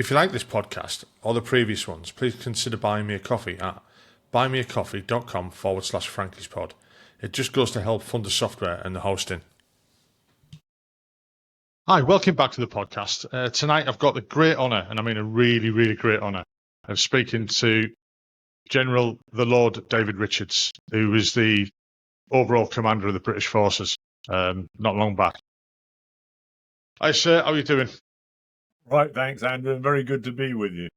If you like this podcast or the previous ones, please consider buying me a coffee at buymeacoffee.com/Frankie'sPod. It just goes to help fund the software and the hosting. Hi, welcome back to the podcast. Tonight I've got the great honour, and I mean a really, really great honour, of speaking to General the Lord David Richards, who was the overall commander of the British forces not long back. Hi, sir. How are you doing? Right, thanks, Andrew. Very good to be with you.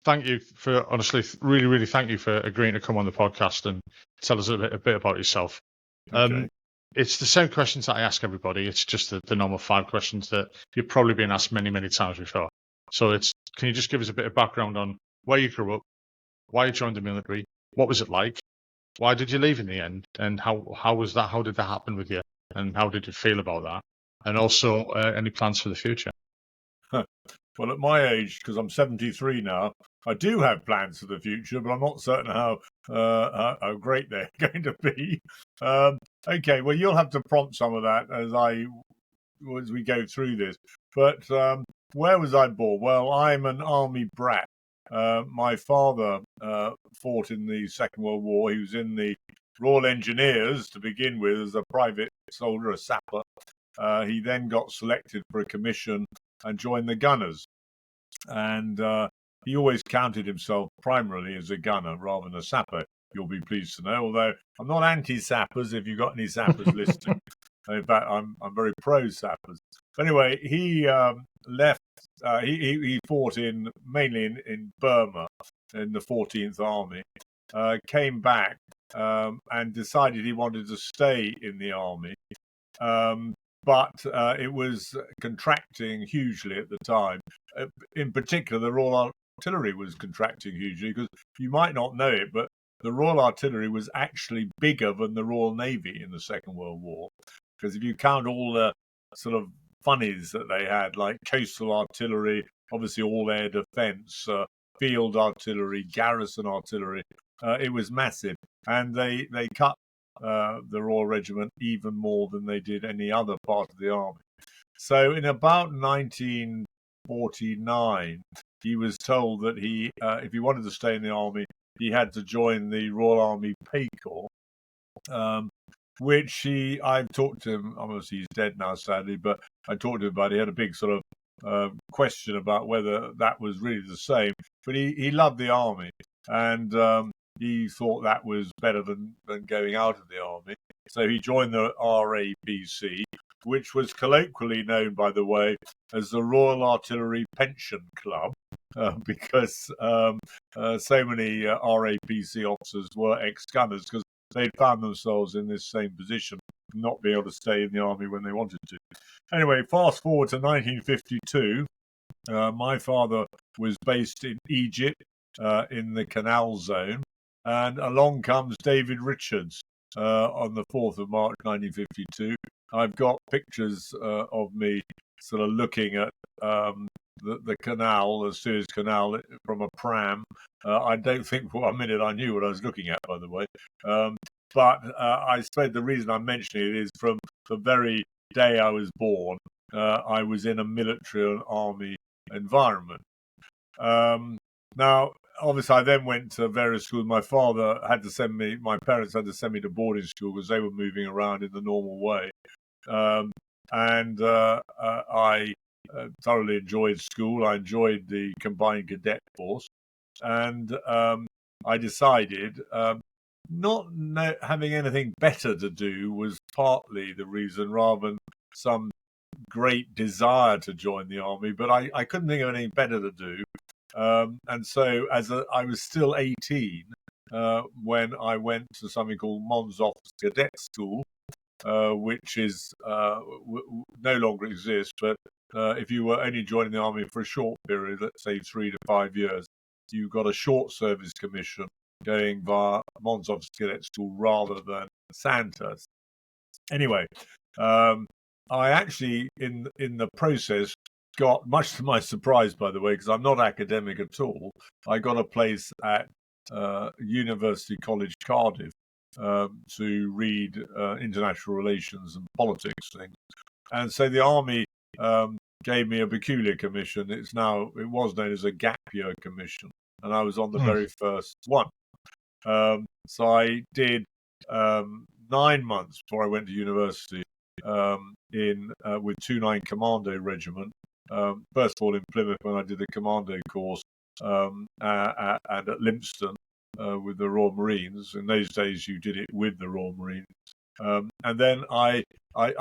Thank you for, honestly, really thank you for agreeing to come on the podcast and tell us a bit about yourself. Okay. It's the same questions that I ask everybody. It's just the normal 5 questions that you've probably been asked many times before. So can you just give us a bit of background on where you grew up, why you joined the military, what was it like, why did you leave in the end, and how was that? How did that happen with you, and how did you feel about that? And also any plans for the future? Well, at my age, because I'm 73 now, I do have plans for the future, but I'm not certain how great they're going to be. Okay, well, you'll have to prompt some of that as we go through this. But where was I born? Well, I'm an army brat. My father fought in the Second World War. He was in the Royal Engineers to begin with as a private soldier, a sapper. He then got selected for a commission and joined the gunners. And he always counted himself primarily as a gunner rather than a sapper, you'll be pleased to know, although I'm not anti-sappers if you've got any sappers listening. In fact, I'm very pro-sappers. Anyway, he left, he fought mainly in Burma in the 14th Army, came back and decided he wanted to stay in the army. But it was contracting hugely at the time. In particular, the Royal Artillery was contracting hugely because you might not know it, but the Royal Artillery was actually bigger than the Royal Navy in the Second World War. Because if you count all the sort of funnies that they had, like coastal artillery, obviously all air defence, field artillery, garrison artillery, it was massive. And they cut the Royal Regiment even more than they did any other part of the army. So in about 1949, he was told that if he wanted to stay in the army, he had to join the Royal Army Pay Corps, which I've talked to him, obviously he's dead now, sadly, but I talked to him about it. He had a big sort of question about whether that was really the same, but he loved the army, and he thought that was better than going out of the army. So he joined the RAPC, which was colloquially known, by the way, as the Royal Artillery Pension Club, because so many RAPC officers were ex-gunners because they'd found themselves in this same position, not be able to stay in the army when they wanted to. Anyway, fast forward to 1952. My father was based in Egypt, in the Canal Zone, and along comes David Richards on the 4th of March 1952. I've got pictures of me sort of looking at the canal, the Suez Canal, from a pram. I don't think for 1 minute I knew what I was looking at, by the way. But I suppose the reason I'm mentioning it is from the very day I was born, I was in a military and army environment. Now, obviously, I then went to various schools. My parents had to send me to boarding school because they were moving around in the normal way. I thoroughly enjoyed school. I enjoyed the combined cadet force. And I decided not having anything better to do was partly the reason, rather than some great desire to join the army. But I couldn't think of anything better to do. And so I was still 18 when I went to something called Mons Officer Cadet School, which is no longer exists. But if you were only joining the army for a short period, let's say 3 to 5 years, you got a short service commission going via Mons Officer Cadet School rather than Sandhurst. Anyway, I actually, in the process, got, much to my surprise, by the way, because I'm not academic at all, I got a place at University College Cardiff to read international relations and politics things. And so the army gave me a peculiar commission. It was known as a gap year commission, and I was on the very first one. So I did 9 months before I went to university with 29 Commando Regiment. First of all in Plymouth when I did the Commando course, and at Lympstone with the Royal Marines. In those days, you did it with the Royal Marines. And then I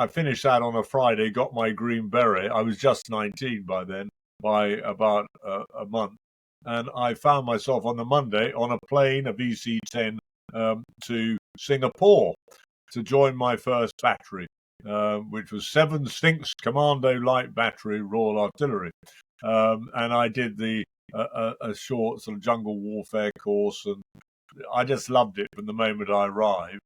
finished that on a Friday, got my Green Beret. I was just 19 by then, by about a month. And I found myself on the Monday on a plane, a VC-10, to Singapore to join my first battery, which was 7 Sphinx Commando Light Battery Royal Artillery. And I did a short sort of jungle warfare course, and I just loved it from the moment I arrived.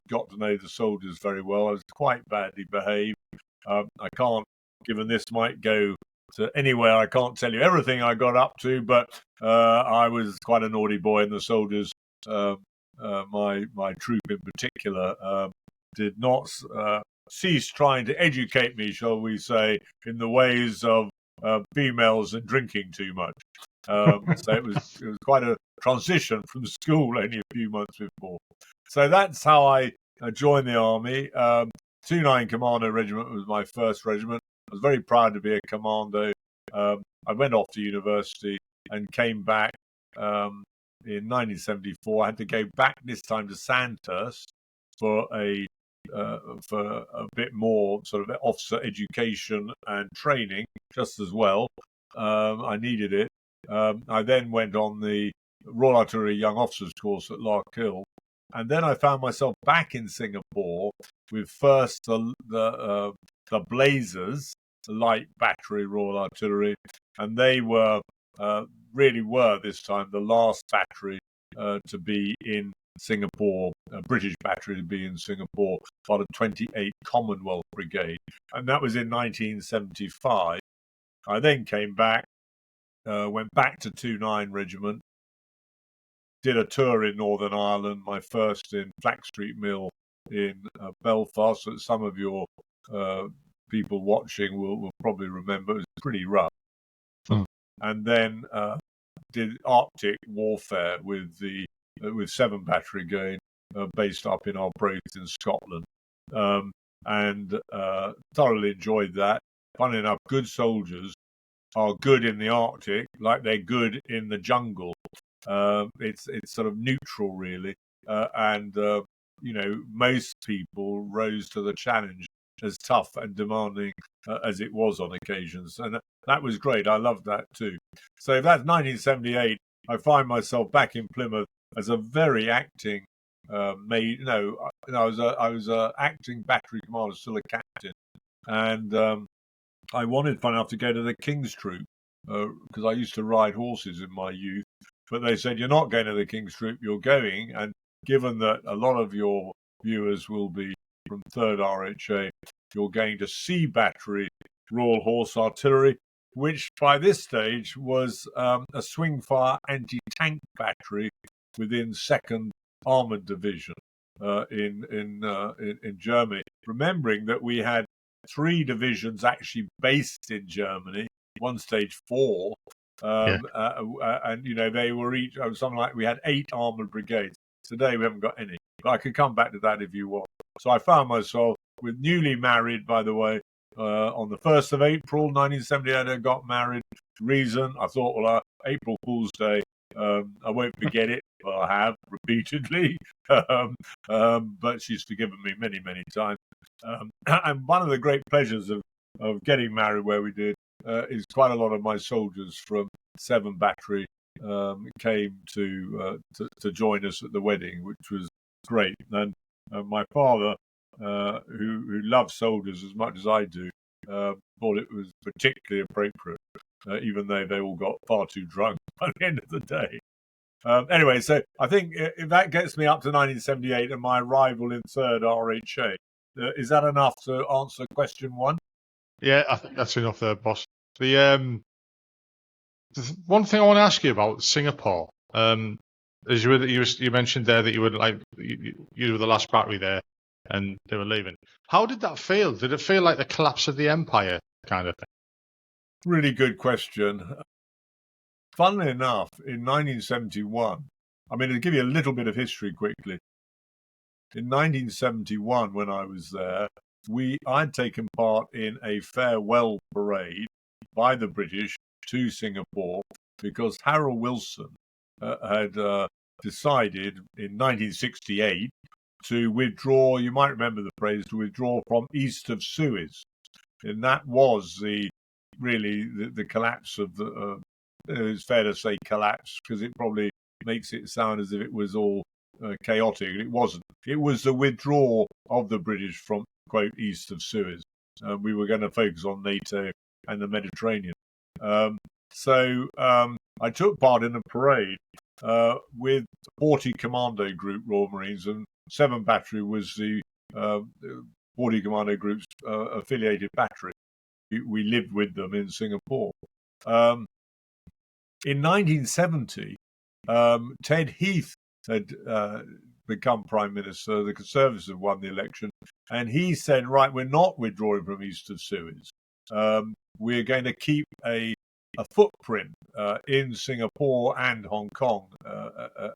Got to know the soldiers very well. I was quite badly behaved. I can't, given this might go to anywhere, I can't tell you everything I got up to, but I was quite a naughty boy, and the soldiers, my troop in particular, did not cease trying to educate me, shall we say, in the ways of females and drinking too much. So it was quite a transition from school only a few months before. So that's how I joined the army. 29 Commando Regiment was my first regiment. I was very proud to be a commando. I went off to university and came back in 1974. I had to go back this time to Sandhurst for a bit more sort of officer education and training, just as well. I needed it. I then went on the Royal Artillery Young Officers course at Larkhill, and then I found myself back in Singapore with first the Blazers, the light battery Royal Artillery, and they really were this time the last battery to be in Singapore, a British battery to be in Singapore, part of 28 Commonwealth Brigade, and that was in 1975. I then came back, went back to 29 Regiment, did a tour in Northern Ireland, my first in Flack Street Mill in Belfast, that some of your people watching will probably remember. It was pretty rough. And then did Arctic warfare with 7 Battery again, based up in our Arbroath in Scotland, and thoroughly enjoyed that. Funny enough, good soldiers are good in the Arctic, like they're good in the jungle. It's sort of neutral, really, and most people rose to the challenge, as tough and demanding as it was on occasions, and that was great. I loved that too. So that's 1978. I find myself back in Plymouth as a very acting I was a acting battery commander, still a captain, and I wanted, fun enough, to go to the King's Troop because I used to ride horses in my youth. But they said, you're not going to the King's Troop, you're going. And given that a lot of your viewers will be from 3rd RHA, you're going to C Battery Royal Horse Artillery, which by this stage was a swing-fire anti-tank battery within 2nd Armoured Division in Germany. Remembering that we had 3 divisions actually based in Germany, one stage 4, and they were each something like we had 8 armoured brigades. Today we haven't got any, but I could come back to that if you want. So I found myself newly married, by the way, on the 1st of April 1978. I got married. Reason, I thought, well, April Fool's Day, I won't forget it. Well, I have repeatedly, but she's forgiven me many, many times. And one of the great pleasures of getting married where we did is quite a lot of my soldiers from 7 Battery came to join us at the wedding, which was great. And my father, who loves soldiers as much as I do, thought it was particularly appropriate, even though they all got far too drunk by the end of the day. Anyway, so I think if that gets me up to 1978 and my arrival in 3rd RHA, is that enough to answer question 1? Yeah, I think that's enough there, boss. The one thing I want to ask you about Singapore, is you mentioned there that you were you were the last battery there, and they were leaving. How did that feel? Did it feel like the collapse of the empire kind of thing? Really good question. Funnily enough, in 1971, I mean, to give you a little bit of history quickly, in 1971, when I was there, I'd taken part in a farewell parade by the British to Singapore because Harold Wilson had decided in 1968 to withdraw. You might remember the phrase, to withdraw from east of Suez, and that was the collapse of the. It's fair to say collapse because it probably makes it sound as if it was all chaotic. It wasn't. It was the withdrawal of the British from, quote, east of Suez. We were going to focus on NATO and the Mediterranean. I took part in a parade with 40 Commando Group Royal Marines, and 7 Battery was the 40 Commando Group's affiliated battery. We lived with them in Singapore. In 1970, Ted Heath had become Prime Minister. The Conservatives had won the election. And he said, right, we're not withdrawing from east of Suez. We're going to keep a footprint in Singapore and Hong Kong, I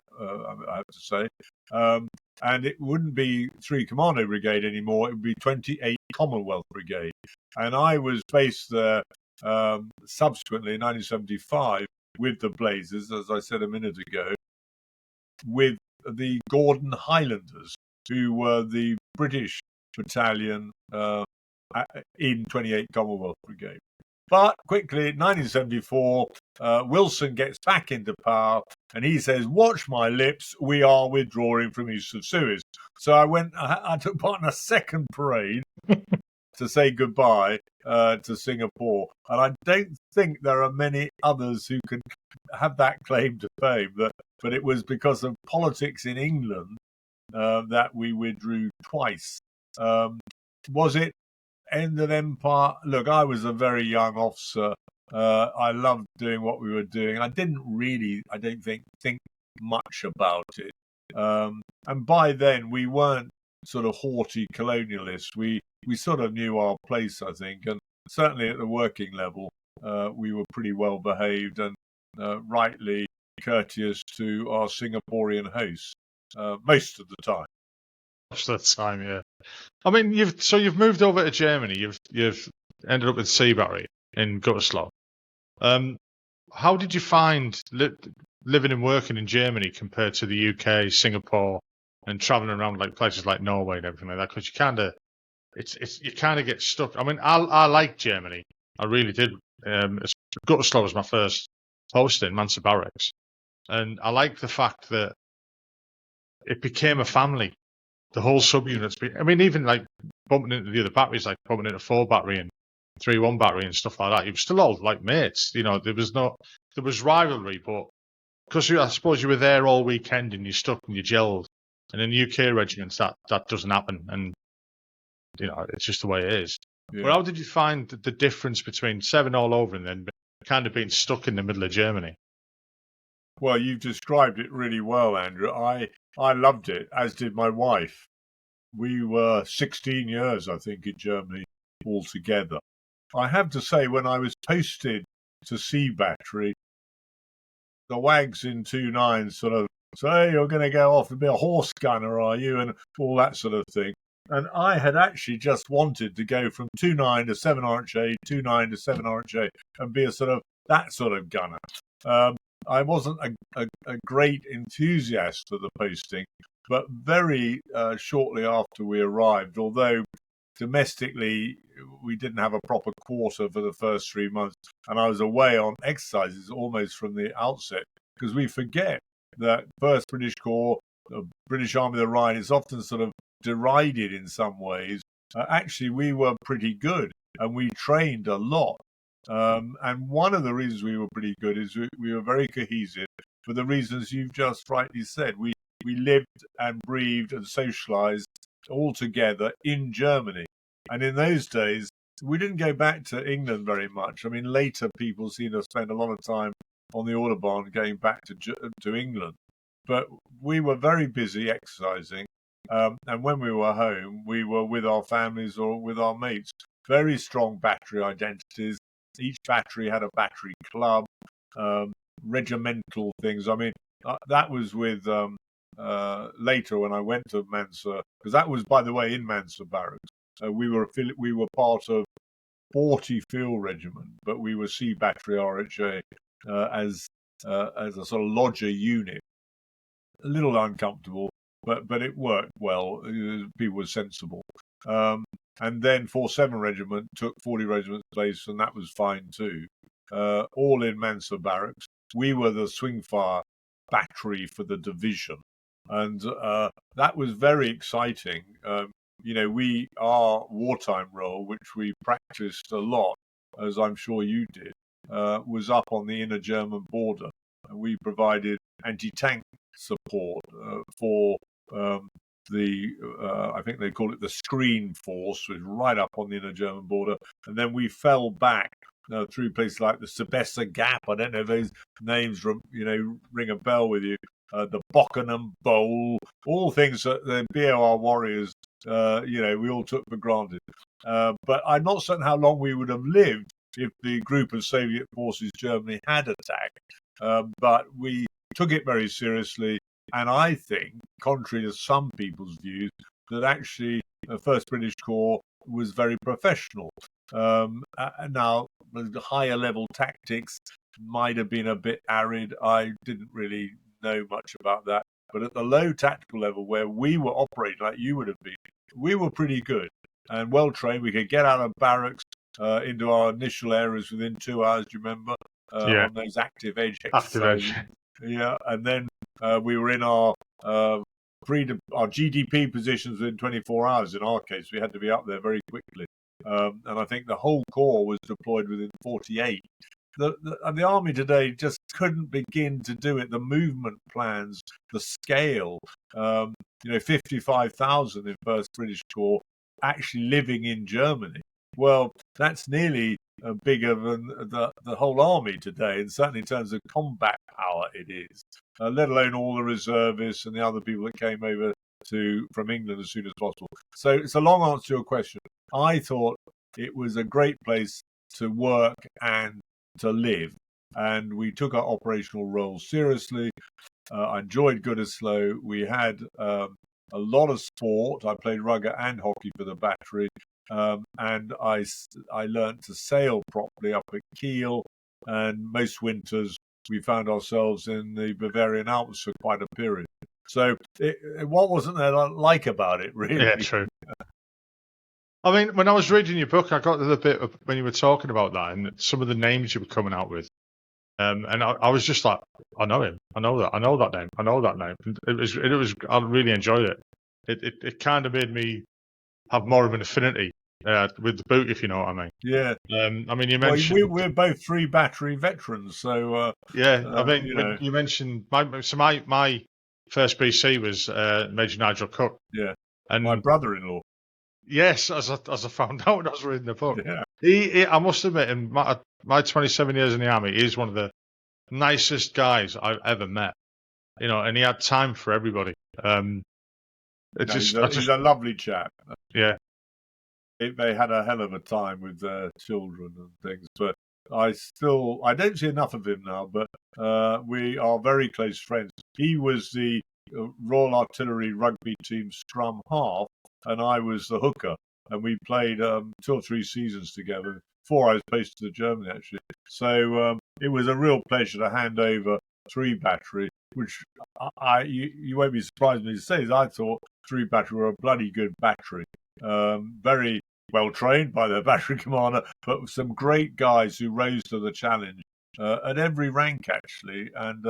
have to say. And it wouldn't be 3 Commando Brigade anymore. It would be 28 Commonwealth Brigade. And I was based there subsequently in 1975 with the Blazers, as I said a minute ago, with the Gordon Highlanders, who were the British battalion in 28 Commonwealth Brigade. But quickly, in 1974, Wilson gets back into power and he says, watch my lips, we are withdrawing from east of Suez. So I took part in a second parade to say goodbye to Singapore. And I don't think there are many others who can have that claim to fame. But it was because of politics in England that we withdrew twice. Was it end of empire? Look, I was a very young officer. I loved doing what we were doing. I didn't really, I don't think much about it. And by then, we weren't sort of haughty colonialists. We sort of knew our place, I think, and certainly at the working level, we were pretty well behaved and rightly courteous to our Singaporean hosts most of the time. Most of the time, yeah. I mean, you've moved over to Germany. You've ended up with Sea Battery in Gütersloh. How did you find living and working in Germany compared to the UK, Singapore, and traveling around like places like Norway and everything like that? Because you kind of get stuck. I mean, I like Germany. I really did. Gütersloh was my first posting, Mansa Barracks, and I like the fact that it became a family. The whole subunits. I mean, even like bumping into the other batteries, like bumping into 4 Battery and 3-1 Battery and stuff like that. You were still all like mates. You know, there was rivalry, but because I suppose you were there all weekend and you stuck and you gelled. And in UK regiments, that doesn't happen, and you know, it's just the way it is. Yeah. But how did you find the difference between 7 all over and then kind of being stuck in the middle of Germany? Well, you've described it really well, Andrew. I loved it, as did my wife. We were 16 years, I think, in Germany altogether. I have to say, when I was posted to Sea Battery, the wags in 2-9 sort of say, hey, you're going to go off and be a horse gunner, are you? And all that sort of thing. And I had actually just wanted to go from 2-9 to 7 RHA, 2-9 to 7 RHA, and be that sort of gunner. I wasn't a great enthusiast for the posting, but very shortly after we arrived, although domestically we didn't have a proper quarter for the first 3 months, and I was away on exercises almost from the outset, because we forget that 1st British Corps, the British Army of the Rhine, is often sort of derided in some ways. Actually, we were pretty good, and we trained a lot. And one of the reasons we were pretty good is we were very cohesive for the reasons you've just rightly said. We lived and breathed and socialized all together in Germany. And in those days, we didn't go back to England very much. I mean, later people seem to spend a lot of time on the Autobahn going back to England. But we were very busy exercising. And when we were home, we were with our families or with our mates. Very strong battery identities. Each battery had a battery club, regimental things. I mean, that was with later when I went to Mansa, because that was, by the way, in Mansa Barracks. We were part of 40 Field Regiment, but we were C Battery RHA as a sort of lodger unit. A little uncomfortable, but it worked well. People were sensible. And then 47 Regiment took 40 Regiment's place, and that was fine too. All in Mansa Barracks. We were the swing fire battery for the division, and that was very exciting. Our wartime role, which we practiced a lot, as I'm sure you did, was up on the inner German border. And we provided anti-tank support for I think they call it the screen force, was right up on the inner German border. And then we fell back through places like the Sabessa Gap. I don't know if those names ring a bell with you. The Bockenham Bowl, all things that the BOR warriors, we all took for granted. But I'm not certain how long we would have lived if the group of Soviet forces Germany had attacked. But we took it very seriously. And I think, contrary to some people's views, that actually the 1st British Corps was very professional. Now, the higher level tactics might have been a bit arid. I didn't really know much about that. But at the low tactical level where we were operating like you would have been, we were pretty good and well trained. We could get out of barracks into our initial areas within 2 hours, do you remember? On those active edge exercises. Yeah, and then we were in our GDP positions within 24 hours. In our case, we had to be up there very quickly. And I think the whole corps was deployed within 48. The army today just couldn't begin to do it. The movement plans, the scale, 55,000 in 1st British Corps actually living in Germany. Well, that's nearly bigger than the whole army today, and certainly in terms of combat power it is, let alone all the reservists and the other people that came over from England as soon as possible. So it's a long answer to your question. I thought it was a great place to work and to live, and we took our operational role seriously. I enjoyed Gütersloh. We had a lot of sport. I played rugby and hockey for the battery. And I learned to sail properly up at Kiel, and most winters we found ourselves in the Bavarian Alps for quite a period. So what wasn't there like about it, really? Yeah, true. I mean, when I was reading your book, I got to the bit of when you were talking about that and some of the names you were coming out with. And I was just like, I know him. I know that name. I know that name. It was. I really enjoyed it. It kind of made me have more of an affinity with the book, if you know what I mean. Yeah. I mean, you mentioned we're both 3 battery veterans, so yeah. I mean, you mentioned my 1st BC was Major Nigel Cook. Yeah. And my brother-in-law. Yes, as I found out when I was reading the book. Yeah. I must admit, in my 27 years in the army, he's one of the nicest guys I've ever met. And he had time for everybody. He's a lovely chap. Yeah. They had a hell of a time with their children and things, but I don't see enough of him now, but we are very close friends. He was the Royal Artillery rugby team scrum half, and I was the hooker, and we played 2 or 3 seasons together before I was posted to Germany, actually. So it was a real pleasure to hand over 3 battery, which you won't be surprised me to say, is I thought 3 battery were a bloody good battery. Very well trained by their battery commander, but some great guys who rose to the challenge at every rank, actually. And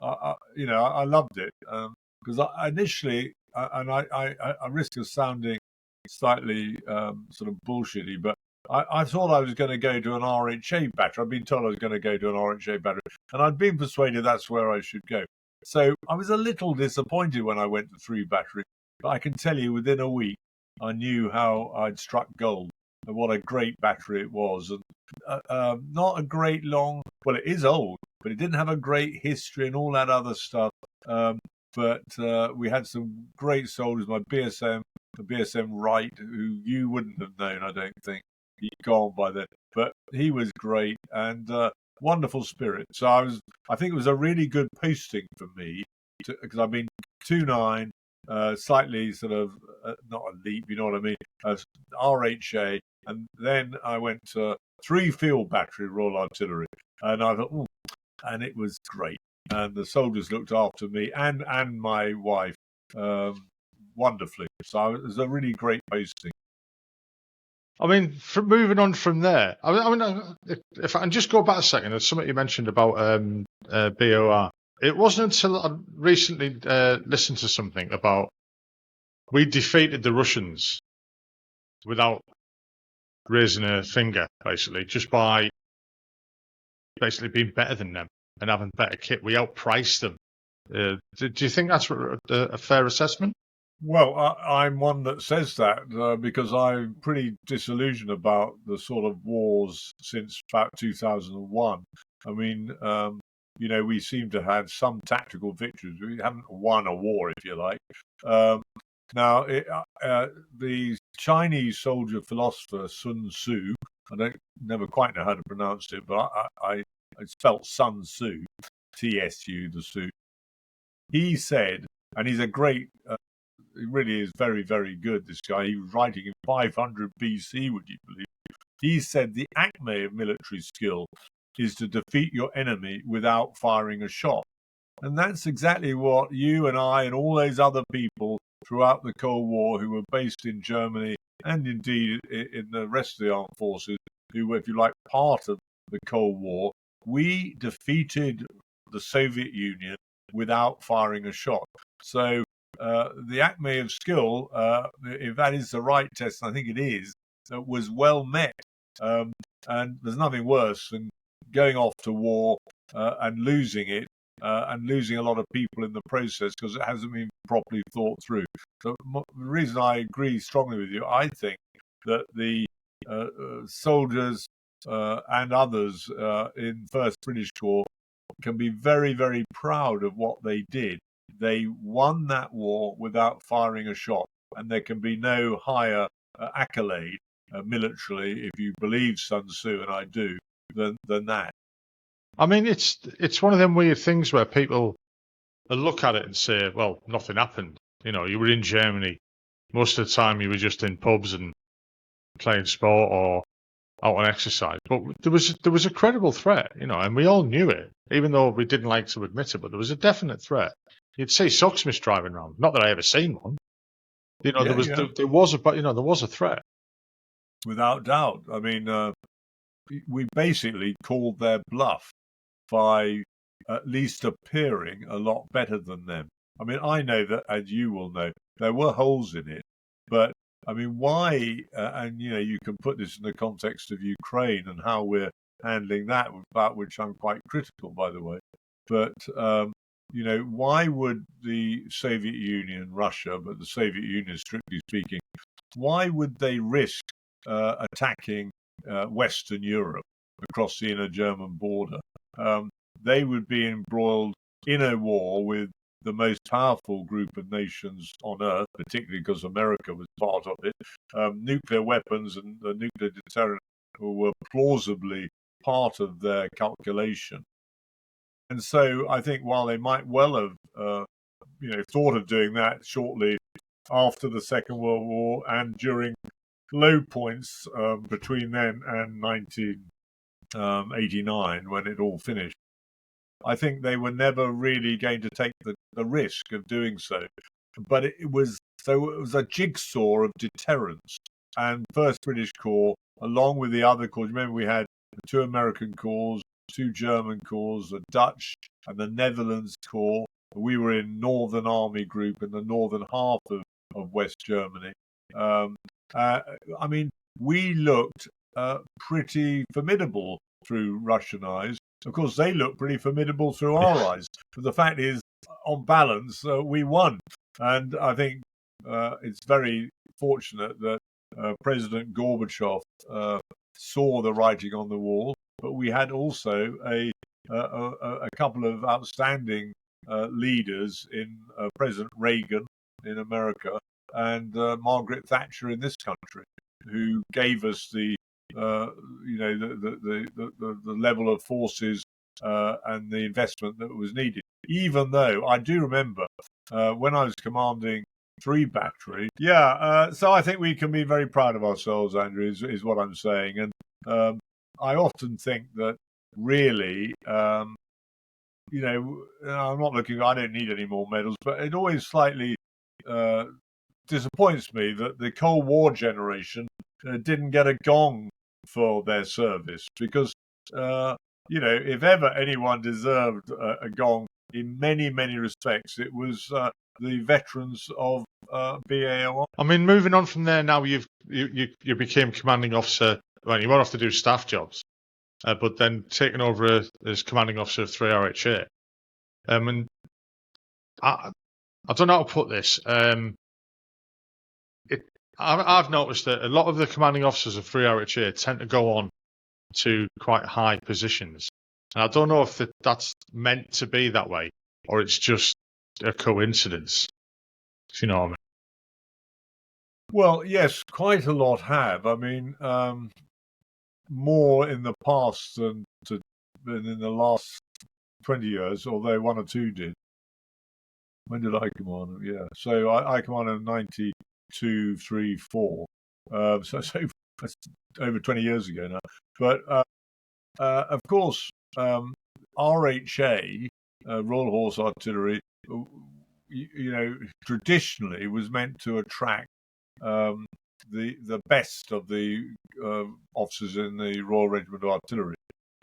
I loved it because initially, and I risk of sounding slightly sort of bullshitty, but I thought I was going to go to an RHA battery. I'd been told I was going to go to an RHA battery, and I'd been persuaded that's where I should go. So I was a little disappointed when I went to 3 battery, but I can tell you within a week, I knew how I'd struck gold and what a great battery it was. And not a great well, it is old, but it didn't have a great history and all that other stuff. But we had some great soldiers, the BSM Wright, who you wouldn't have known, I don't think. He'd gone by then. but he was great and wonderful spirit. So I think it was a really good posting for me because I've been 2-9, slightly sort of not a leap, you know what I mean, RHA, and then I went to 3 field battery Royal Artillery, and I thought, ooh, and it was great. And the soldiers looked after me and my wife wonderfully. So it was a really great posting. I mean, moving on from there, if I can just go back a second, there's something you mentioned about BOR. It wasn't until I recently listened to something about we defeated the Russians without raising a finger, basically, just by basically being better than them and having better kit. We outpriced them. Do you think that's a fair assessment? Well, I'm one that says that because I'm pretty disillusioned about the sort of wars since about 2001. I mean, we seem to have some tactical victories. We haven't won a war, if you like. Now, the Chinese soldier philosopher Sun Tzu, I never quite know how to pronounce it, but I spelt Sun Tzu, TSU, the Tzu. He said, and he's a great, he really is very, very good, this guy. He was writing in 500 BC, would you believe? He said the acme of military skill is to defeat your enemy without firing a shot. And that's exactly what you and I and all those other people throughout the Cold War who were based in Germany and indeed in the rest of the armed forces, who were, if you like, part of the Cold War, we defeated the Soviet Union without firing a shot. So the acme of skill, if that is the right test, and I think it is, was well met. And there's nothing worse than going off to war and losing it, and losing a lot of people in the process because it hasn't been properly thought through. So the reason I agree strongly with you, I think that the soldiers and others in First British Corps can be very, very proud of what they did. They won that war without firing a shot, and there can be no higher accolade militarily, if you believe Sun Tzu, and I do, than that. I mean, it's one of them weird things where people look at it and say, well, nothing happened. You were in Germany. Most of the time you were just in pubs and playing sport or out on exercise. But there was a credible threat, and we all knew it, even though we didn't like to admit it, but there was a definite threat. You'd see Socksmiths driving around. Not that I ever seen one. There was a threat. Without doubt. I mean, we basically called their bluff by at least appearing a lot better than them. I mean, I know that, as you will know, there were holes in it, but I mean, why? And you can put this in the context of Ukraine and how we're handling that, about which I'm quite critical, by the way. But why would the Soviet Union, Russia, but the Soviet Union, strictly speaking, why would they risk attacking Western Europe across the inner German border? They would be embroiled in a war with the most powerful group of nations on earth, particularly because America was part of it. Nuclear weapons and the nuclear deterrent were plausibly part of their calculation. And so I think while they might well have thought of doing that shortly after the Second World War and during low points between then and 1989, when it all finished, I think they were never really going to take the risk of doing so. But it was a jigsaw of deterrence. And First British Corps, along with the other corps, remember we had the 2 American corps, 2 German corps, the Dutch and the Netherlands Corps. We were in Northern Army Group in the northern half of West Germany. I mean, we looked pretty formidable through Russian eyes. Of course, they looked pretty formidable through our eyes. But the fact is, on balance, we won. And I think it's very fortunate that President Gorbachev saw the writing on the wall. But we had also a couple of outstanding leaders in President Reagan in America and Margaret Thatcher in this country, who gave us the the level of forces and the investment that was needed. Even though I do remember when I was commanding 3 battery, so I think we can be very proud of ourselves, Andrew, is what I'm saying. And I often think that really, I'm not looking. I don't need any more medals, but it always slightly disappoints me that the Cold War generation didn't get a gong for their service, because if ever anyone deserved a gong in many respects, it was the veterans of BAO. I mean, moving on from there now, you became commanding officer. Well, you won't have to do staff jobs, but then taking over as commanding officer of 3 RHA. And I don't know how to put this. I've noticed that a lot of the commanding officers of 3 RHA tend to go on to quite high positions. And I don't know if that's meant to be that way, or it's just a coincidence, if you know what I mean. Well, yes, quite a lot have. I mean, more in the past than in the last 20 years, although 1 or 2 did. When did I command? Yeah, so I commanded 92, 3, 4. So that's over 20 years ago now. But of course, RHA, Royal Horse Artillery, traditionally was meant to attract the best of the officers in the Royal Regiment of Artillery,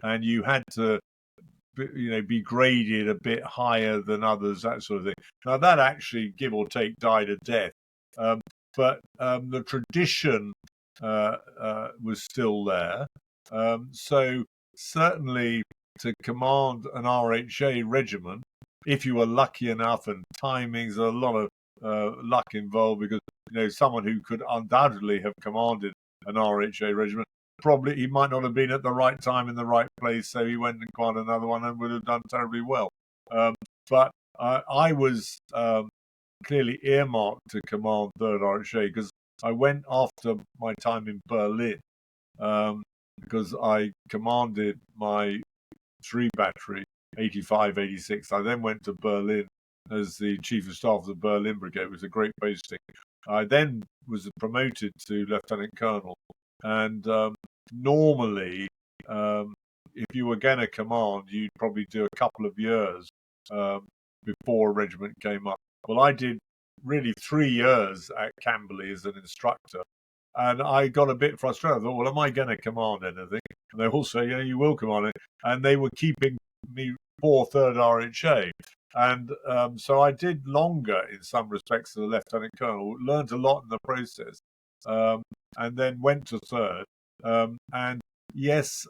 and you had to be graded a bit higher than others, that sort of thing. Now that actually, give or take, died a death, but the tradition was still there. So certainly to command an RHA regiment, if you were lucky enough, and timings, a lot of luck involved, because someone who could undoubtedly have commanded an RHA regiment, probably he might not have been at the right time in the right place, so he went and commanded another one and would have done terribly well. But I was clearly earmarked to command 3rd RHA, because I went after my time in Berlin, because I commanded my 3 battery, 85, 86. I then went to Berlin as the Chief of Staff of the Berlin Brigade. It was a great posting. I then was promoted to Lieutenant Colonel, and normally, if you were going to command, you'd probably do a couple of years before a regiment came up. Well, I did really 3 years at Camberley as an instructor, and I got a bit frustrated. I thought, well, am I going to command anything? And they all say, you will command it. And they were keeping me for 3rd RHA. And so I did longer in some respects than the Lieutenant Colonel, learned a lot in the process, and then went to 3rd. And yes,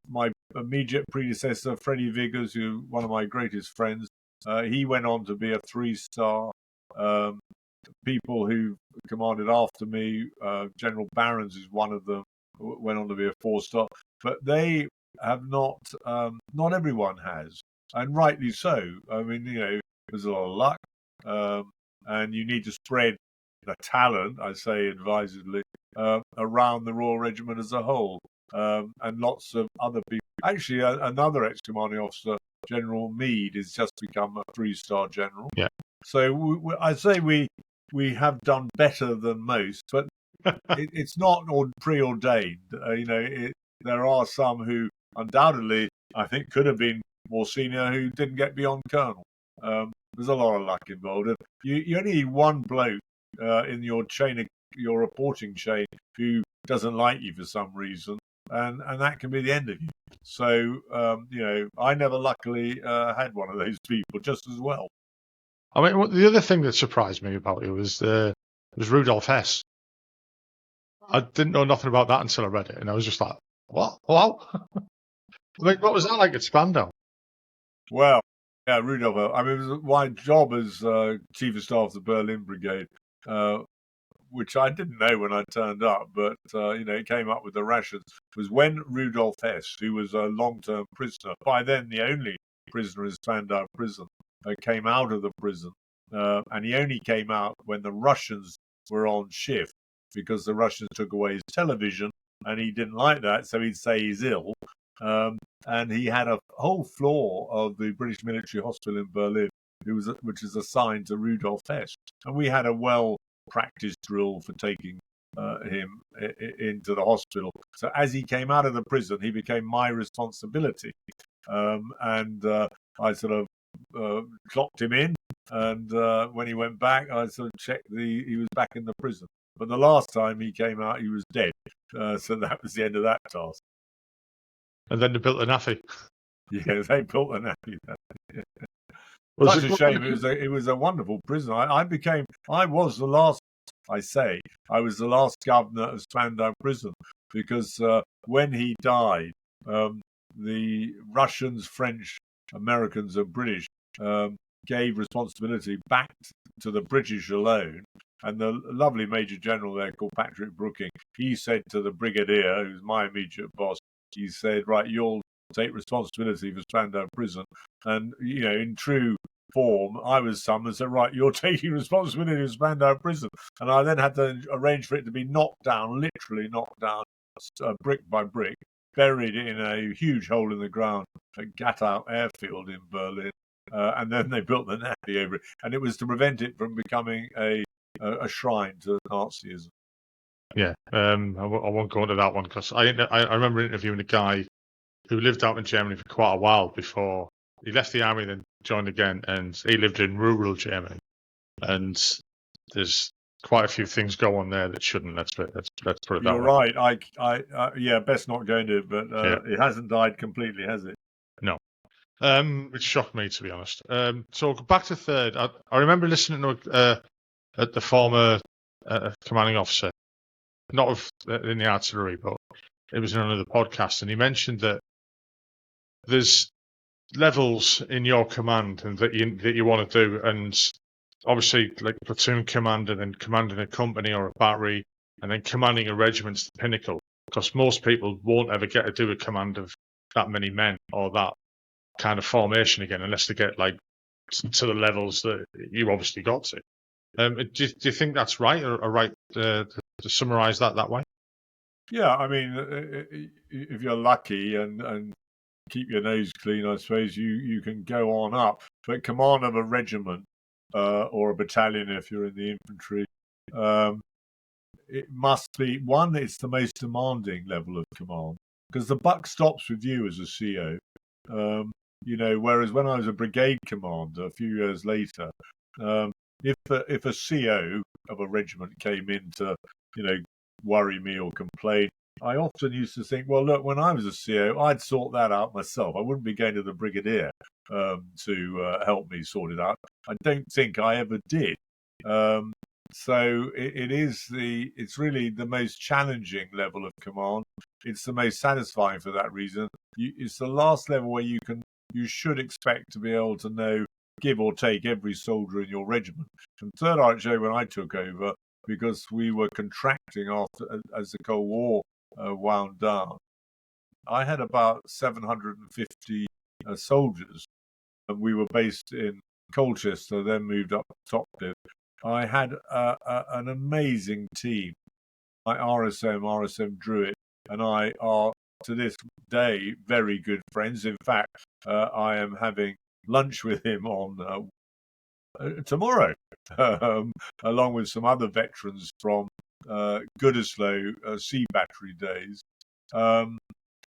my immediate predecessor, Freddie Viggers, who one of my greatest friends, he went on to be a 3-star. People who commanded after me, General Barons is one of them, went on to be a 4-star. But they have not everyone has, and rightly so. I mean, there's a lot of luck, and you need to spread the talent, I say advisedly, around the Royal Regiment as a whole, and lots of other people. Actually, another ex-commanding officer, General Meade, has just become a 3-star general. Yeah. So I'd say we have done better than most, but it's not preordained. There are some who undoubtedly, I think, could have been more senior, who didn't get beyond colonel. There's a lot of luck involved. You only need one bloke in your reporting chain who doesn't like you for some reason, and that can be the end of you. So I never luckily had one of those people just as well. I mean, the other thing that surprised me about you was Rudolf Hess. I didn't know nothing about that until I read it, and I was just like, what? Wow. I mean, what was that like at Spandau? Well, yeah, Rudolf. I mean, it was my job as Chief of Staff of the Berlin Brigade, which I didn't know when I turned up, but it came up with the rations, was when Rudolf Hess, who was a long-term prisoner, by then the only prisoner in Spandau prison, came out of the prison, and he only came out when the Russians were on shift, because the Russians took away his television and he didn't like that, so he'd say he's ill. And he had a whole floor of the British military hospital in Berlin, which is assigned to Rudolf Hess, and we had a well-practiced drill for taking him into the hospital. So as he came out of the prison, he became my responsibility, and I sort of clocked him in. And when he went back, I sort of checked he was back in the prison. But the last time he came out, he was dead. So that was the end of that task. And then they built an Naffy. Yeah, they built an Naffy. Was Such a shame. It was a wonderful prison. I was the last governor of Spandau prison, because when he died, the Russians, French, Americans, and British gave responsibility back to the British alone. And the lovely Major General there called Patrick Brooking, he said to the Brigadier, who's my immediate boss, he said, right, you'll take responsibility for Spandau prison. And, in true form, I was summoned and said, right, you're taking responsibility for Spandau prison. And I then had to arrange for it to be knocked down, literally knocked down, brick by brick, buried in a huge hole in the ground at Gatow Airfield in Berlin. And then they built the Naffy over it. And it was to prevent it from becoming a shrine to Nazism. Yeah, I won't go into that one, because I remember interviewing a guy who lived out in Germany for quite a while before he left the army, then joined again, and he lived in rural Germany. And there's quite a few things go on there that shouldn't. Let's put it that way. You're right. I best not go into it, but it hasn't died completely, has it? No. Which shocked me, to be honest. So back to third. I remember listening to at the former commanding officer, not in the artillery, but it was in another podcast, and he mentioned that there's levels in your command and that you want to do, and obviously like platoon command, and then commanding a company or a battery, and then commanding a regiment's the pinnacle, because most people won't ever get to do a command of that many men or that kind of formation again, unless they get like to the levels that you obviously got to. Do you think that's right, or right to summarise that way? Yeah, I mean, if you're lucky and keep your nose clean, I suppose you can go on up. But command of a regiment or a battalion, if you're in the infantry, it must be one. It's the most demanding level of command, because the buck stops with you as a CO. Whereas when I was a brigade commander a few years later, if a CO of a regiment came in to, worry me or complain, I often used to think, well, look, when I was a CO, I'd sort that out myself. I wouldn't be going to the brigadier to help me sort it out. I don't think I ever did. So it's really the most challenging level of command. It's the most satisfying for that reason. It's the last level where you should expect to be able to know, give or take, every soldier in your regiment. And Third RHA, when I took over, because we were contracting as the Cold War wound down, I had about 750 soldiers. And we were based in Colchester, then moved up to Topcliffe. I had an amazing team. My RSM Druitt, and I are to this day very good friends. In fact, I am having lunch with him on tomorrow, along with some other veterans from Goodisloe Sea Battery days.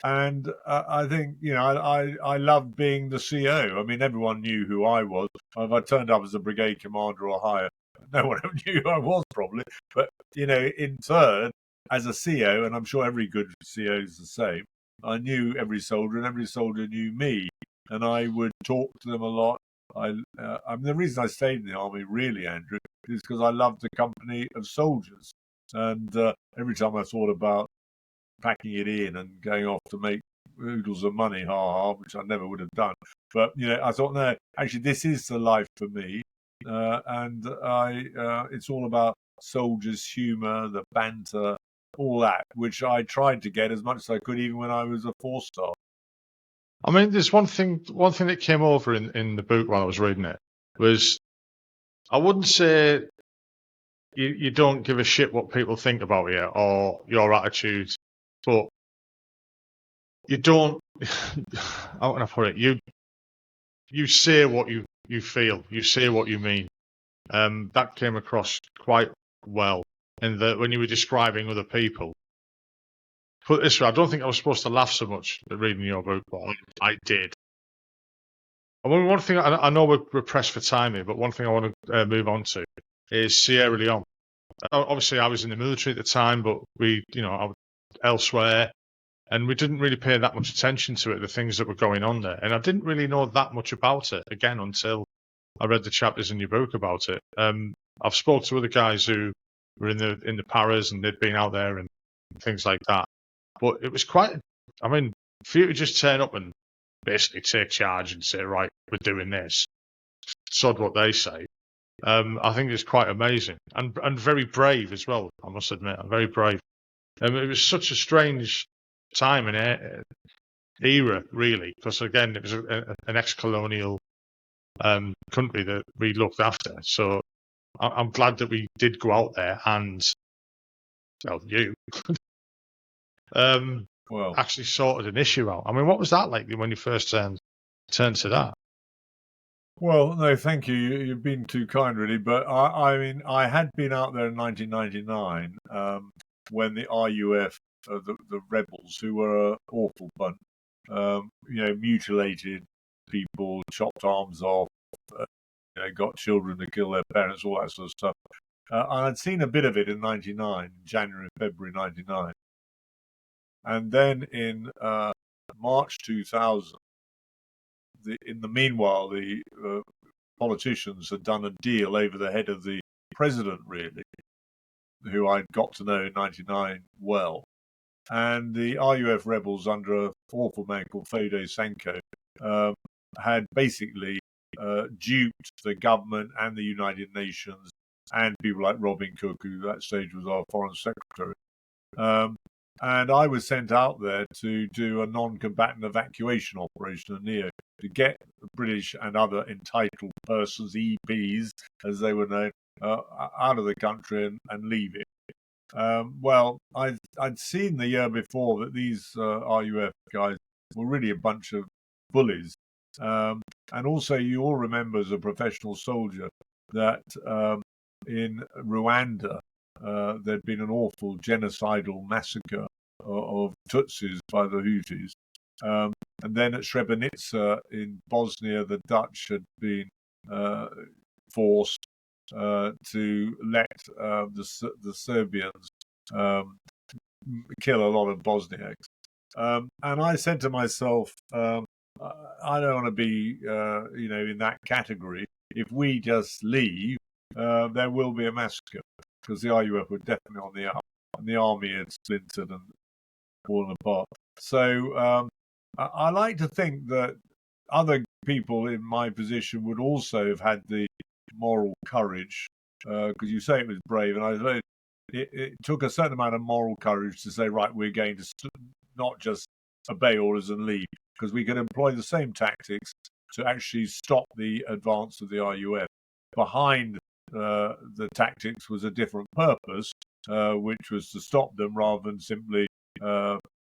And I think, I loved being the CO. I mean, everyone knew who I was. If I turned up as a brigade commander or higher, no one ever knew who I was, probably. But, in third, as a CO, and I'm sure every good CO is the same, I knew every soldier, and every soldier knew me. And I would talk to them a lot. I mean, the reason I stayed in the army, really, Andrew, is because I loved the company of soldiers. And every time I thought about packing it in and going off to make oodles of money, which I never would have done. But, I thought, no, actually, this is the life for me. And it's all about soldiers' humour, the banter, all that, which I tried to get as much as I could, even when I was a 4-star. I mean, there's one thing that came over in the book while I was reading it was, I wouldn't say you don't give a shit what people think about you or your attitude but you don't. How can I put it? You say what you feel. You say what you mean. That came across quite well in that when you were describing other people. Put it this way, I don't think I was supposed to laugh so much at reading your book, but I did. And one thing I know we're pressed for time here, but one thing I want to move on to is Sierra Leone. Obviously, I was in the military at the time, but I was elsewhere, and we didn't really pay that much attention to it, the things that were going on there. And I didn't really know that much about it, again, until I read the chapters in your book about it. I've spoken to other guys who were in the paras and they'd been out there and things like that. But it was quite, for you to just turn up and basically take charge and say, right, we're doing this, sod what they say. I think it's quite amazing and very brave as well. I must admit, I'm very brave. It was such a strange time and era, really, because again, it was an ex-colonial country that we looked after. So I'm glad that we did go out there and, well, you actually sorted an issue out. I mean, what was that like when you first turned to that? Well, no, thank you. You've been too kind, really. But I mean, I had been out there in 1999 when the RUF, the rebels, who were an awful bunch, mutilated people, chopped arms off, got children to kill their parents, all that sort of stuff. I'd seen a bit of it in '99, January, February '99, and then in March 2000. In the meanwhile, the politicians had done a deal over the head of the president, really, who I'd got to know in '99 well. And the RUF rebels, under an awful man called Fode Sanko, had basically duped the government and the United Nations and people like Robin Cook, who at that stage was our foreign secretary. And I was sent out there to do a non-combatant evacuation operation in NEO to get the British and other entitled persons, EPs, as they were known, out of the country and leave it. Well, I'd seen the year before that these RUF guys were really a bunch of bullies. And also, you all remember as a professional soldier that in Rwanda, there'd been an awful genocidal massacre of Tutsis by the Hutus. And then at Srebrenica in Bosnia, the Dutch had been forced to let the Serbians kill a lot of Bosniaks. And I said to myself, I don't want to be, in that category. If we just leave, there will be a massacre, because the RUF were definitely on the up, and the army had splintered and fallen apart. So I like to think that other people in my position would also have had the moral courage, because you say it was brave, and I know it took a certain amount of moral courage to say, right, we're going to not just obey orders and leave, because we could employ the same tactics to actually stop the advance of the RUF. Behind the tactics was a different purpose, which was to stop them rather than simply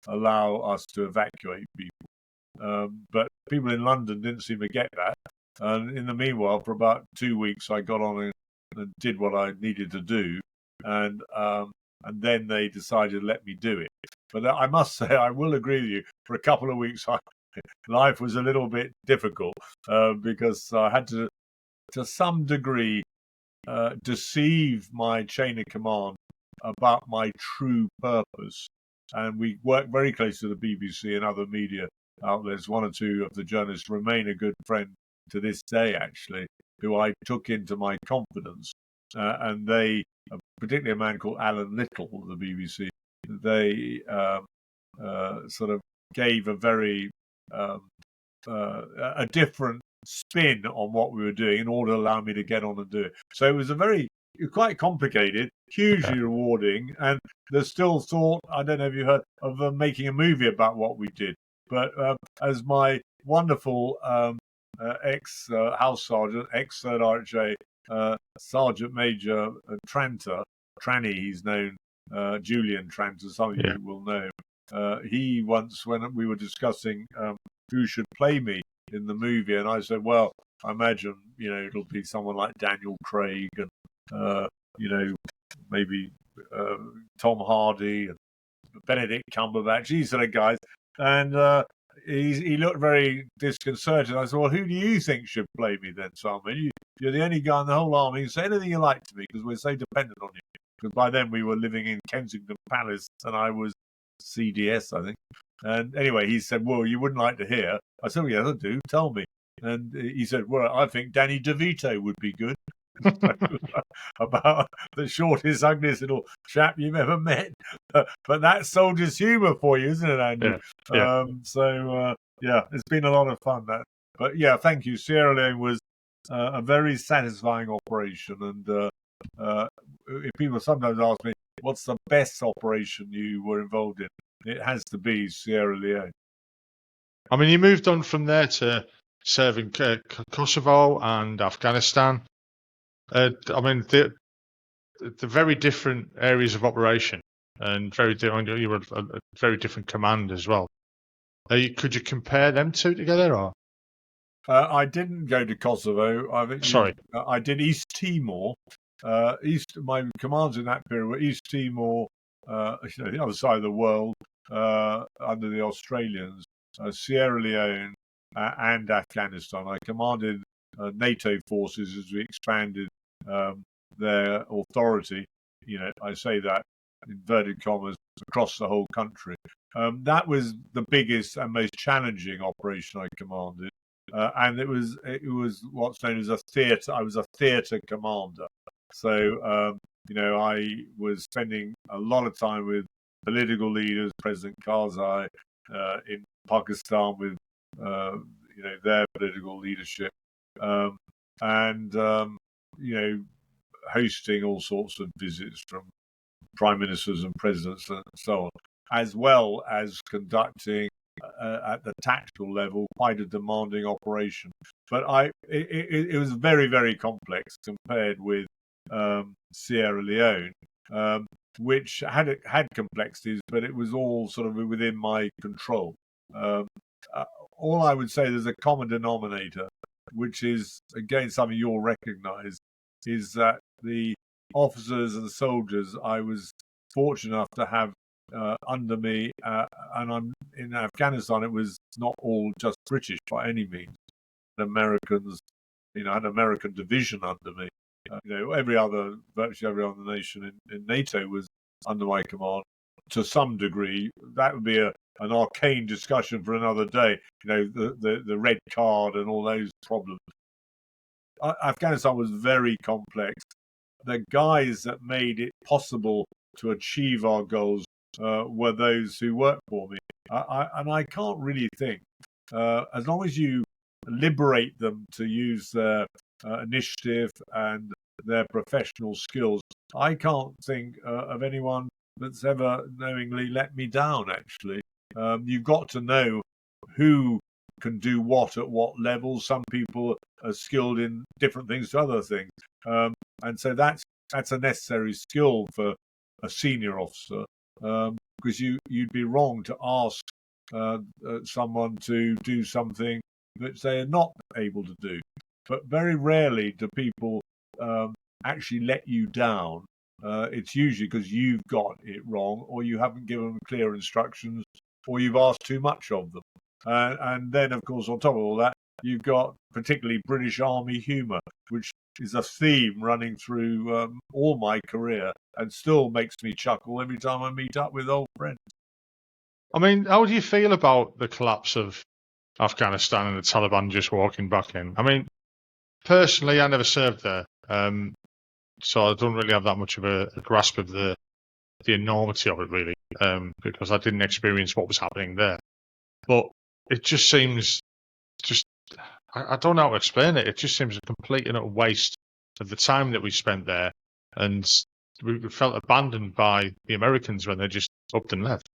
allow us to evacuate people. But people in London didn't seem to get that. And in the meanwhile, for about 2 weeks, I got on and did what I needed to do. And then they decided to let me do it. But I must say, I will agree with you, for a couple of weeks, life was a little bit difficult because I had to some degree, deceive my chain of command about my true purpose. And we worked very closely to the BBC and other media outlets. One or two of the journalists remain a good friend to this day, actually, who I took into my confidence. And they, particularly a man called Alan Little of the BBC, they sort of gave a very a different spin on what we were doing in order to allow me to get on and do it. So it was quite complicated, hugely rewarding, and there's still thought, I don't know if you heard, of making a movie about what we did. But as my wonderful ex-house sergeant, ex-third RHA, Sergeant Major Tranter, Tranny he's known, Julian Tranter, some of you will know, he once, when we were discussing who should play me in the movie, and I said, well, I imagine it'll be someone like Daniel Craig and maybe Tom Hardy and Benedict Cumberbatch, these sort of guys. And he looked very disconcerted. I said, well, who do you think should play me then, Simon? You're the only guy in the whole army who say anything you like to me because we're so dependent on you. Because by then we were living in Kensington Palace and I was CDS, I think. And anyway, he said, well, you wouldn't like to hear. I said, well, yes, I do. Tell me. And he said, well, I think Danny DeVito would be good. About the shortest, ugliest little chap you've ever met. But that's soldier's humour for you, isn't it, Andrew? Yeah. Yeah, it's been a lot of fun. But yeah, thank you. Sierra Leone was a very satisfying operation. And if people sometimes ask me, what's the best operation you were involved in? It has to be Sierra Leone. I mean, you moved on from there to serving Kosovo and Afghanistan. I mean, the very different areas of operation and you were a very different command as well. Could you compare them two together, or? I didn't go to Kosovo. I did East Timor. My commands in that period were East Timor, the other side of the world, under the Australians, Sierra Leone, and Afghanistan. I commanded NATO forces as we expanded their authority. I say that inverted commas across the whole country. That was the biggest and most challenging operation I commanded. And it was what's known as a theatre. I was a theatre commander, so I was spending a lot of time with political leaders, President Karzai in Pakistan with their political leadership, and hosting all sorts of visits from prime ministers and presidents and so on, as well as conducting at the tactical level quite a demanding operation. But it was very, very complex compared with Sierra Leone, which had complexities, but it was all sort of within my control. All I would say, there's a common denominator, which is, again, something you'll recognise, is that the officers and soldiers I was fortunate enough to have under me, and I'm in Afghanistan. It was not all just British by any means. Americans, I had an American division under me. Virtually every other nation in NATO was under my command to some degree. That would be an arcane discussion for another day. The red card and all those problems. Afghanistan was very complex. The guys that made it possible to achieve our goals were those who worked for me. And I can't really think, as long as you liberate them to use their initiative and their professional skills, I can't think of anyone that's ever knowingly let me down, actually. You've got to know who can do what at what level. Some people are skilled in different things to other things. And so that's a necessary skill for a senior officer, because you'd be wrong to ask someone to do something that they are not able to do. But very rarely do people actually let you down. It's usually because you've got it wrong, or you haven't given them clear instructions, or you've asked too much of them. And then, of course, on top of all that, you've got particularly British Army humour, which is a theme running through all my career and still makes me chuckle every time I meet up with old friends. I mean, how do you feel about the collapse of Afghanistan and the Taliban just walking back in? I mean, personally, I never served there, so I don't really have that much of a grasp of the enormity of it, really, because I didn't experience what was happening there. But it just seems, I don't know how to explain it. It just seems a complete and utter waste of the time that we spent there, and we felt abandoned by the Americans when they just upped and left.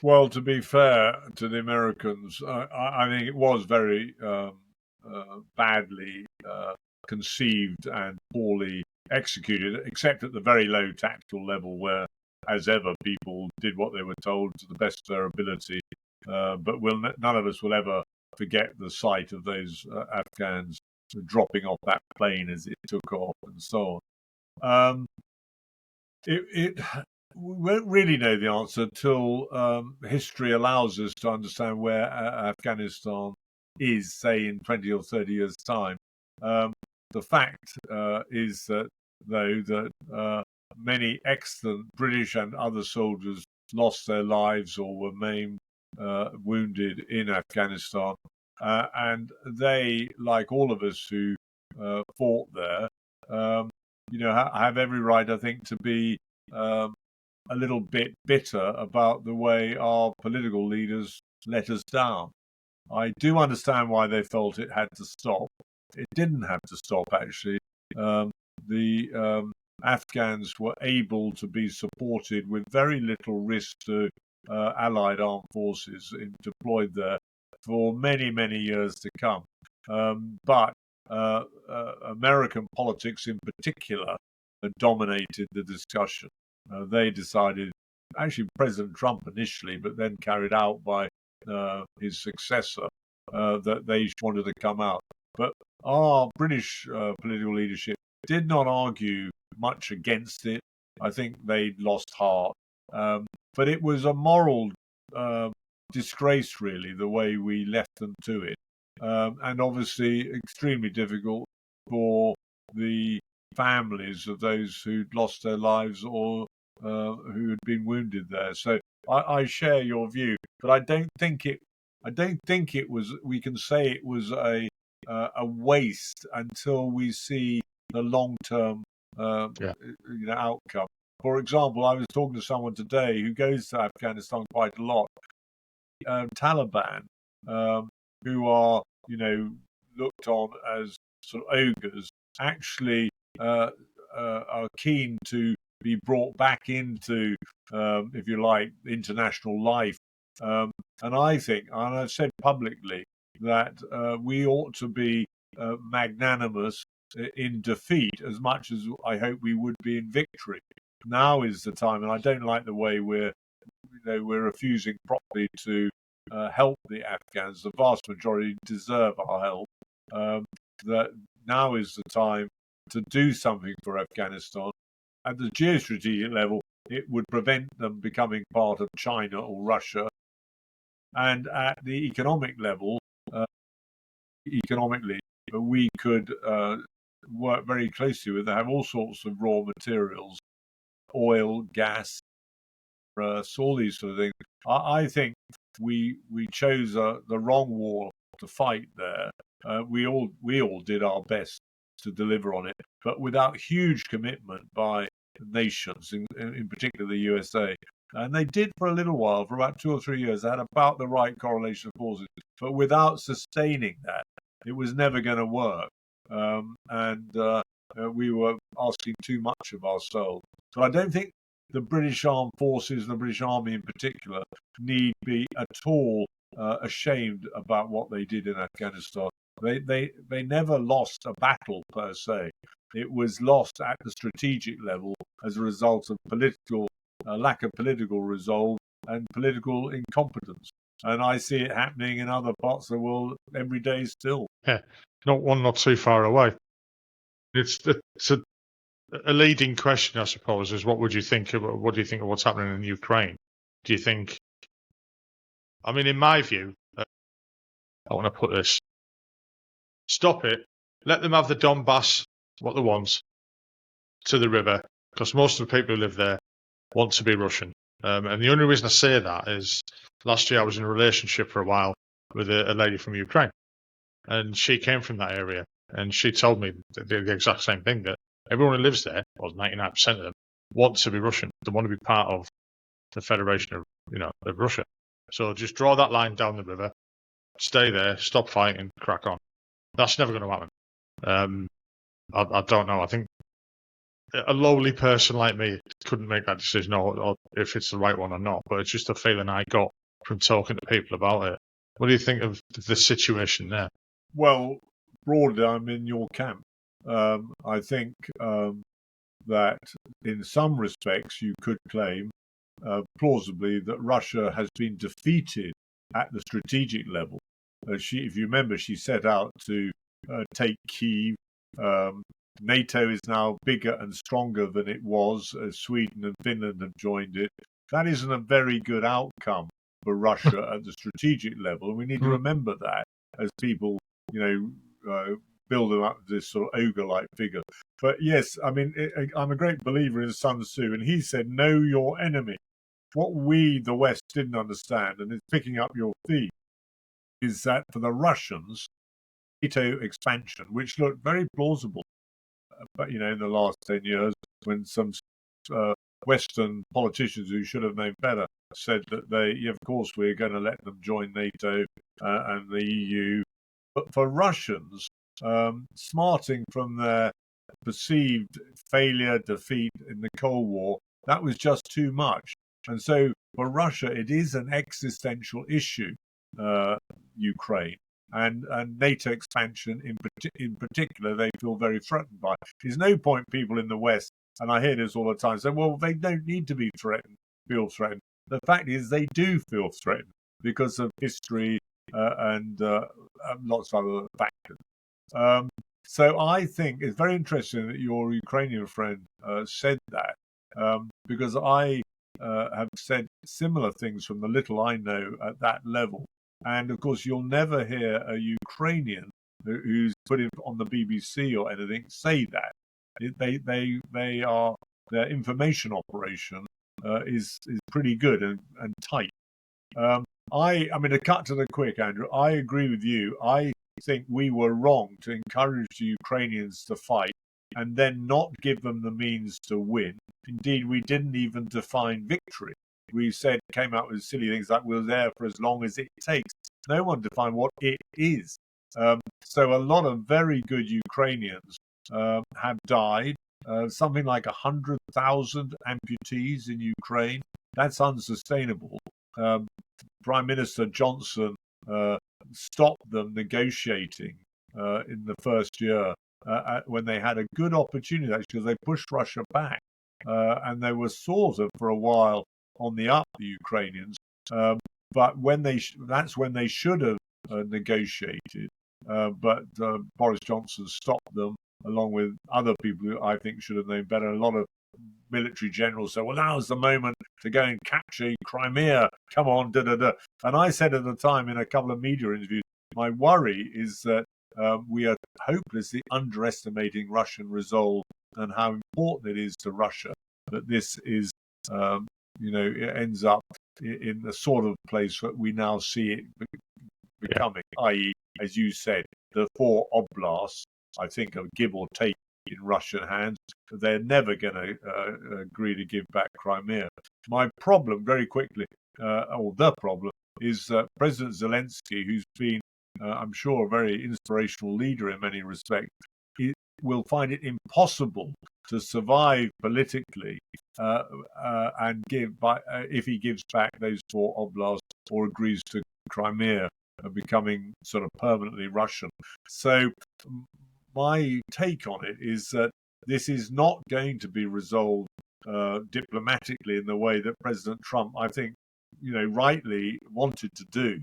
Well, to be fair to the Americans, I think it was very badly conceived and poorly executed, except at the very low tactical level where as ever, people did what they were told to the best of their ability. But none of us will ever forget the sight of those Afghans dropping off that plane as it took off and so on. We won't really know the answer till history allows us to understand where Afghanistan is, say, in 20 or 30 years' time. The fact is that, though, that many excellent British and other soldiers lost their lives or were maimed, wounded in Afghanistan. And they, like all of us who fought there, have every right, I think, to be a little bit bitter about the way our political leaders let us down. I do understand why they felt it had to stop. It didn't have to stop, actually. The Afghans were able to be supported with very little risk to Allied armed forces deployed there for many, many years to come. But American politics in particular dominated the discussion. They decided, actually President Trump initially, but then carried out by his successor, that they wanted to come out. But our British political leadership did not argue much against it. I think they lost heart. But it was a moral disgrace, really, the way we left them to it. And obviously extremely difficult for the families of those who'd lost their lives or who had been wounded there. So I share your view, but I don't think it was. We can say it was a waste until we see the long-term outcome. For example, I was talking to someone today who goes to Afghanistan quite a lot. Taliban, who are looked on as sort of ogres, actually are keen to be brought back into, if you like, international life. And I think, and I've said publicly, that we ought to be magnanimous in defeat as much as I hope we would be in victory. Now is the time, and I don't like the way we're refusing properly to help the Afghans. The vast majority deserve our help. That now is the time to do something for Afghanistan. At the geostrategic level, it would prevent them becoming part of China or Russia. And at the economic level, we could work very closely with them, have all sorts of raw materials, oil, gas, all these sort of things. I think we chose the wrong war to fight there. We all did our best to deliver on it, but without huge commitment by nations, in particular the USA. And they did for a little while, for about 2 or 3 years. They had about the right correlation of forces, but without sustaining that, it was never going to work. We were asking too much of ourselves. But I don't think the British Armed Forces, the British Army in particular, need be at all ashamed about what they did in Afghanistan. They never lost a battle per se. It was lost at the strategic level as a result of lack of political resolve and political incompetence. And I see it happening in other parts of the world every day still. Yeah, not too far away. It's a leading question, I suppose, is what do you think of what's happening in Ukraine? Do you think? I mean, in my view, I want to put this: stop it, let them have the Donbass, what they want, to the river, because most of the people who live there want to be Russian. And the only reason I say that is last year I was in a relationship for a while with a lady from Ukraine, and she came from that area, and she told me the exact same thing, that everyone who lives there, well, 99% of them, want to be Russian. They want to be part of the Federation of Russia. So just draw that line down the river, stay there, stop fighting, crack on. That's never going to happen. I don't know. I think a lowly person like me couldn't make that decision, or if it's the right one or not. But it's just a feeling I got from talking to people about it. What do you think of the situation there? Well, broadly, I'm in your camp. I think that in some respects you could claim plausibly that Russia has been defeated at the strategic level. If you remember, she set out to take Kyiv. NATO is now bigger and stronger than it was as Sweden and Finland have joined it. That isn't a very good outcome for Russia at the strategic level. We need to remember that as people, build them up this sort of ogre-like figure. But yes, I mean, I'm a great believer in Sun Tzu, and he said, know your enemy. What we, the West, didn't understand, and it's picking up your theme, is that for the Russians, NATO expansion, which looked very plausible, but in the last 10 years, when some Western politicians who should have known better said that of course, we're going to let them join NATO and the EU. But for Russians, smarting from their perceived failure, defeat in the Cold War, that was just too much. And so for Russia, it is an existential issue, Ukraine. And NATO expansion in particular, they feel very threatened by. There's no point people in the West, and I hear this all the time, say, well, they don't need to feel threatened. The fact is they do feel threatened because of history and lots of other factors. So I think it's very interesting that your Ukrainian friend said that, because I have said similar things from the little I know at that level. And of course, you'll never hear a Ukrainian who's put it on the BBC or anything say that. Their information operation is pretty good and tight. I mean, to cut to the quick, Andrew, I agree with you. I think we were wrong to encourage the Ukrainians to fight and then not give them the means to win. Indeed, we didn't even define victory. We came out with silly things like we're there for as long as it takes. No one defined what it is. So a lot of very good Ukrainians have died. Something like 100,000 amputees in Ukraine. That's unsustainable. Prime Minister Johnson stopped them negotiating in the first year when they had a good opportunity, actually, because they pushed Russia back. And they were sort of, for a while, on the up, the Ukrainians. But that's when they should have negotiated. But Boris Johnson stopped them, along with other people who I think should have known better. A lot of military generals said, well, now's the moment to go and capture Crimea. Come on, da-da-da. And I said at the time in a couple of media interviews, my worry is that we are hopelessly underestimating Russian resolve and how important it is to Russia that this is, it ends up in the sort of place that we now see it becoming, i.e., as you said, the 4 oblasts, I think, are give or take in Russian hands. They're never going to agree to give back Crimea. My problem, very quickly, or the problem, is President Zelensky, who's been, I'm sure, a very inspirational leader in many respects, will find it impossible to survive politically and if he gives back those 4 oblasts or agrees to Crimea becoming sort of permanently Russian. So my take on it is that this is not going to be resolved diplomatically in the way that President Trump, I think, rightly wanted to do.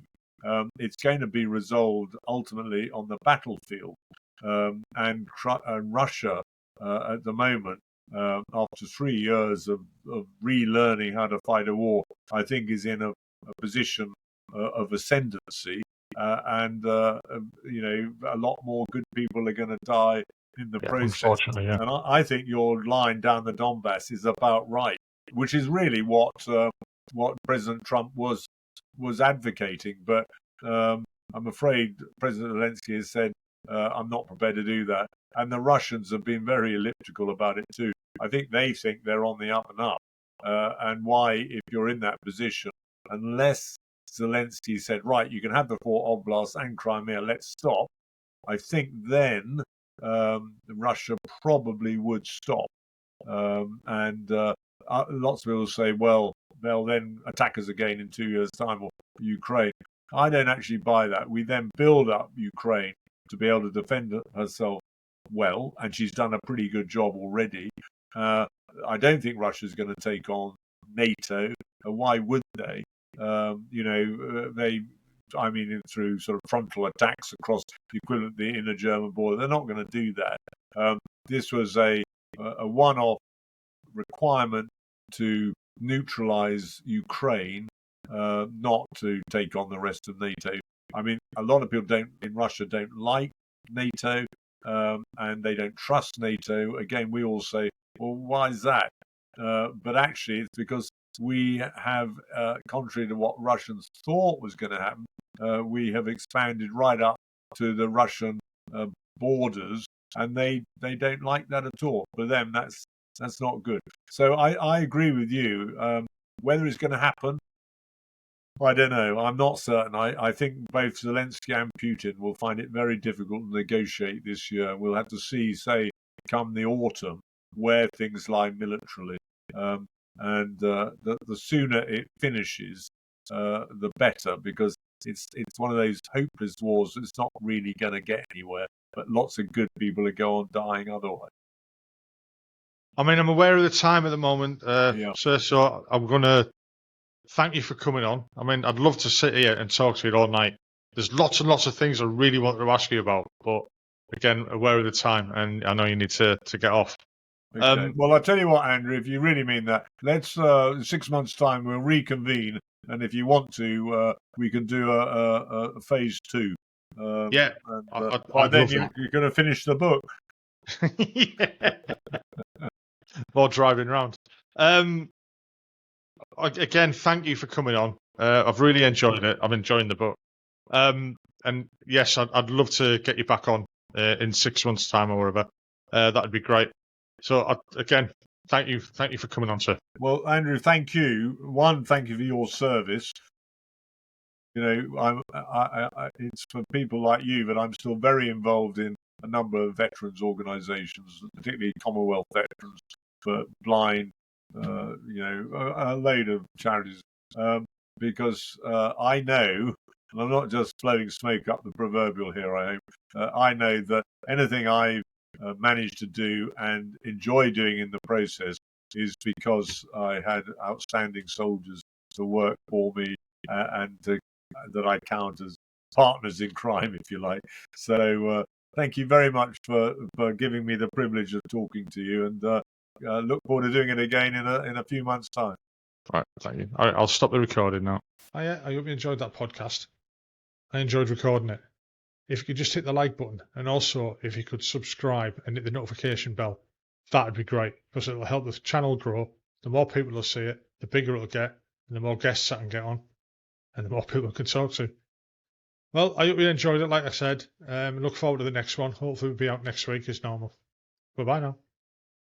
It's going to be resolved ultimately on the battlefield. And Russia, at the moment, after 3 years of relearning how to fight a war, I think is in a position of ascendancy. And a lot more good people are going to die in the process. Unfortunately, yeah. And I think your line down the Donbass is about right, which is really what President Trump was advocating. But I'm afraid President Zelensky has said, I'm not prepared to do that. And the Russians have been very elliptical about it too. I think they think they're on the up and up. And why, if you're in that position, unless Zelensky said, right, you can have the 4 oblasts and Crimea, let's stop, I think then Russia probably would stop. And lots of people say, well, they'll then attack us again in 2 years' time, or Ukraine. I don't actually buy that. We then build up Ukraine to be able to defend herself well, and she's done a pretty good job already. I don't think Russia's going to take on NATO. Why would they? Through sort of frontal attacks across the equivalent of the inner German border, they're not going to do that. This was a one-off requirement to neutralize Ukraine, not to take on the rest of NATO. I mean, a lot of people in Russia don't like NATO, and they don't trust NATO. Again, we all say, well, why is that? But actually, it's because we have, contrary to what Russians thought was going to happen, we have expanded right up to the Russian borders, and they don't like that at all. For them, that's not good. So I agree with you. Whether it's going to happen, I don't know. I'm not certain. I think both Zelensky and Putin will find it very difficult to negotiate this year. We'll have to see, say, come the autumn, where things lie militarily. And the sooner it finishes, the better, because it's one of those hopeless wars that's not really going to get anywhere. But lots of good people are going on dying otherwise. I mean, I'm aware of the time at the moment, Yeah. sir, so I'm going to thank you for coming on. I mean, I'd love to sit here and talk to you all night. There's lots and lots of things I really want to ask you about, but again, aware of the time, and I know you need to get off. Okay. Well, I'll tell you what, Andrew, if you really mean that, let's, in 6 months' time, we'll reconvene, and if you want to, we can do a phase 2. Yeah. By then, you're going to finish the book. Yeah. More driving around. Again, thank you for coming on. I've really enjoyed it. I'm enjoying the book. And yes, I'd love to get you back on in 6 months' time or whatever. That'd be great. So again, thank you for coming on, sir. Well, Andrew, thank you. Thank you for your service. You know, it's for people like you that I'm still very involved in a number of veterans organisations, particularly Commonwealth veterans for blind. A load of charities, because I know, and I'm not just blowing smoke up the proverbial here, I hope, I know that anything I've managed to do and enjoy doing in the process is because I had outstanding soldiers to work for me and that I count as partners in crime, if you like. So thank you very much for giving me the privilege of talking to you, and look forward to doing it again in a few months' time. All right, thank you. All right, I'll stop the recording now. I hope you enjoyed that podcast. I enjoyed recording it. If you could just hit the like button, and also if you could subscribe and hit the notification bell, that'd be great, because it'll help the channel grow. The more people will see it, the bigger it'll get, and the more guests I can get on, and the more people I can talk to. Well, I hope you enjoyed it, like I said. Look forward to the next one. Hopefully it'll be out next week as normal. Bye-bye now.